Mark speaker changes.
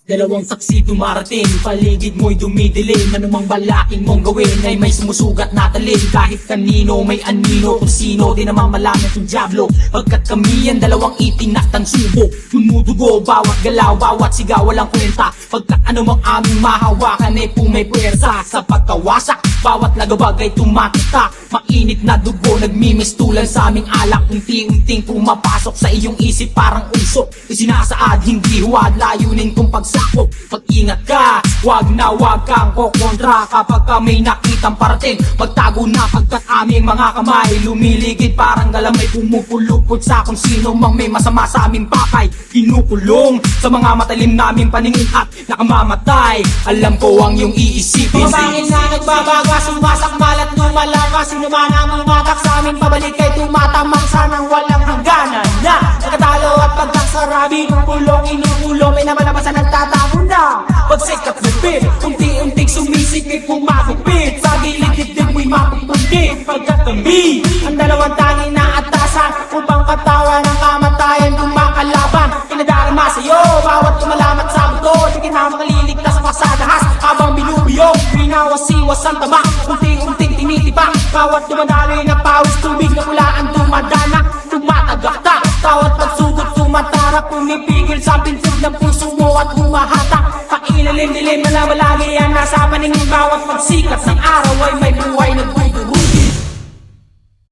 Speaker 1: Dalawang saksi dumarating, paligid mo'y dumidilim. Anumang balaking mong gawin ay may sumusugat na talim. Kahit kanino may anino, kung sino di naman malaman yung diablo. Pagkat kami ang dalawang itinaktan subo, tumudugo, bawat galaw, bawat sigaw, walang kwenta. Pagkat anumang aming mahawakan ay may puwersa. Sa pagkawasak, bawat lagabag ay tumakitak. Mainit na dugo, nagmimistulan sa aming alak. Unti-unting pumapasok sa iyong isip parang usok. Isinasaad, hindi huwad, layunin kong pagsakop. Mag-ingat ka, wag na wag kang kokontra. Kapag ka may nakitang parating, magtago na pagkat aming mga kamay lumiligid parang galamay, pumupulupot sa kung sino mang may masama sa aming pakay. Kinukulong sa mga matalim naming paningin at nakamamatay. Alam ko ang iyong iisipin.
Speaker 2: Pabangin na nagbabaga, sumasakmal at lumalakas. Sino man ang umatak sa amin, pabalik kay tumatamak. Sanang walang hangganan na nakatalo at pagkaksarabi. Inukulong, may namalabasan nagtatago na.
Speaker 1: Pagsikat na bit, unti-unting sumisikip kung makupit. Sa gilid-dibdib mo'y mapupundit. Pagkat kami
Speaker 2: Ang dalawang tangi na atasan upang katawan ng kamatayan kumakalaban. Pinadarama sa'yo, bawat kumalamat sa buto. Di na makaliligtas pa sa dahas habang binubiyong. Binawas-iwas ang tama, unti-unting tinitibak. Bawat dumadaloy na pawis, tubig na pula ang dumadana. Tumatagaktak, bawat pagsugod tumatarap. Pumipigil sa pinsig ng puso mo at humahatak. Pailalim-dilim na labalagi yan nasa paningin. Bawat pagsikat ng araw ay may buhay na nagbubuhay.